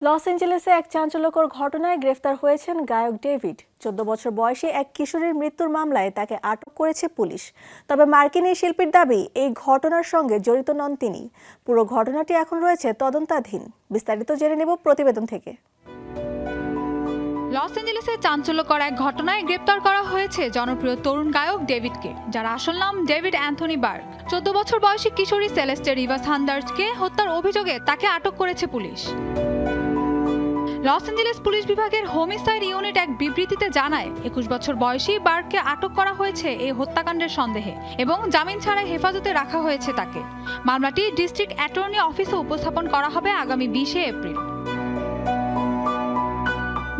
Loss এঞ্জেলেসে এক চাঞ্চল্যকর ঘটনায় গ্রেফতার হয়েছেন গায়ক ডেভিড। 14 বছর বয়সী এক কিশোরীর মৃত্যুর মামলায় তাকে আটক করেছে পুলিশ। তবে মার্কিন এই শিল্পীর দাবি, এই ঘটনার সঙ্গে জড়িত নন তিনি। পুরো ঘটনাটি এখন রয়েছে তদন্তাধীন। বিস্তারিত জেনে নেব প্রতিবেদন থেকে। লস এঞ্জেলেসে চাঞ্চল্যকর এক ঘটনায় গ্রেপ্তার করা হয়েছে জনপ্রিয় তরুণ গায়ক ডেভিডকে, যার আসল নাম ডেভিড অ্যান্থনি বার্ক। 14 বছর বয়সী কিশোরী সেলেস্টে রিভা সান্ডার্সকে হত্যার অভিযোগে তাকে আটক করেছে পুলিশ। লস এঞ্জেলেস পুলিশ বিভাগের হোমিসাইড ইউনিট এক বিবৃতিতে জানায়, 21 বছর বয়সী বার্ককে আটক করা হয়েছে এই হত্যাকাণ্ডের সন্দেহে এবং জামিন ছাড়াই হেফাজতে রাখা হয়েছে তাকে। মামলাটি ডিস্ট্রিক্ট অ্যাটর্নি অফিসে উপস্থাপন করা হবে আগামী 20 এপ্রিল।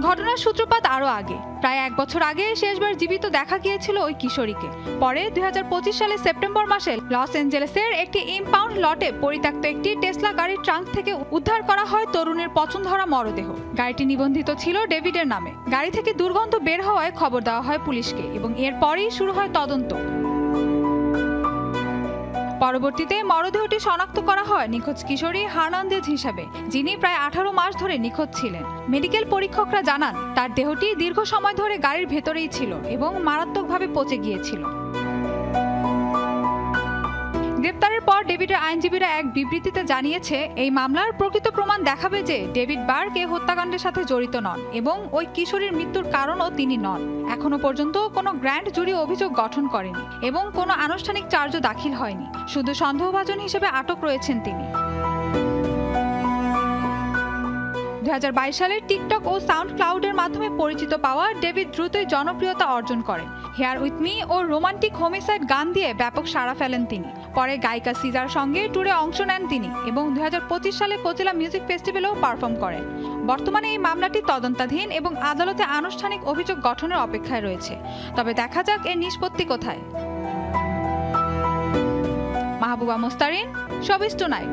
ঘটনার সূত্রপাত আরও আগে। প্রায় 1 বছর আগে শেষবার জীবিত দেখা গিয়েছিল ওই কিশোরীকে। পরে 2025 সালের সেপ্টেম্বর মাসে লস এঞ্জেলেসের একটি ইম্পাউন্ড লটে পরিত্যক্ত একটি টেসলা গাড়ির ট্রাঙ্ক থেকে উদ্ধার করা হয় তরুণের পচনধরা মরদেহ। গাড়িটি নিবন্ধিত ছিল ডেভিডের নামে। গাড়ি থেকে দুর্গন্ধ বের হওয়ায় খবর দেওয়া হয় পুলিশকে এবং এরপরই শুরু হয় তদন্ত। পরবর্তীতে মরদেহটি শনাক্ত করা হয় নিখোঁজ কিশোরী হার্নান্দেজ হিসাবে, যিনি প্রায় 18 মাস ধরে নিখোঁজ ছিলেন। মেডিকেল পরীক্ষকরা জানান, তার দেহটি দীর্ঘ সময় ধরে গাড়ির ভেতরেই ছিল এবং মারাত্মকভাবে পচে গিয়েছিল। গ্রেপ্তারের পর ডেভিডের আইনজীবীরা এক বিবৃতিতে জানিয়েছে, এই মামলার প্রকৃত প্রমাণ দেখাবে যে ডেভিড বার্ক এই হত্যাকাণ্ডের সাথে জড়িত নন এবং ওই কিশোরীর মৃত্যুর কারণও তিনি নন। এখনো পর্যন্ত কোনো গ্র্যান্ড জুরি অভিযোগ গঠন করেনি এবং কোনো আনুষ্ঠানিক চার্জও দাখিল হয়নি। শুধু সন্দেহভাজন হিসেবে আটক রয়েছেন তিনি। 2022 সালে টিকটক ও সাউন্ড ক্লাউডের মাধ্যমে পরিচিত পাওয়া ডেভিড দ্রুতই জনপ্রিয়তা অর্জন করেন। হেয়ার উইথ মি ও রোমান্টিক হোমিসাইড গান দিয়ে ব্যাপক সাড়া ফেলেন তিনি। পরে গায়িকা সিজার সঙ্গে ট্যুরে অংশ নেন তিনি এবং 2025 সালে কোচেলা মিউজিক ফেস্টিভ্যালেও পারফর্ম করেন। বর্তমানে এই মামলাটি তদন্তাধীন এবং আদালতে আনুষ্ঠানিক অভিযোগ গঠনের অপেক্ষায় রয়েছে। তবে দেখা যাক এর নিষ্পত্তি কোথায়। Mahbuba Mostarin, showbiz tonight.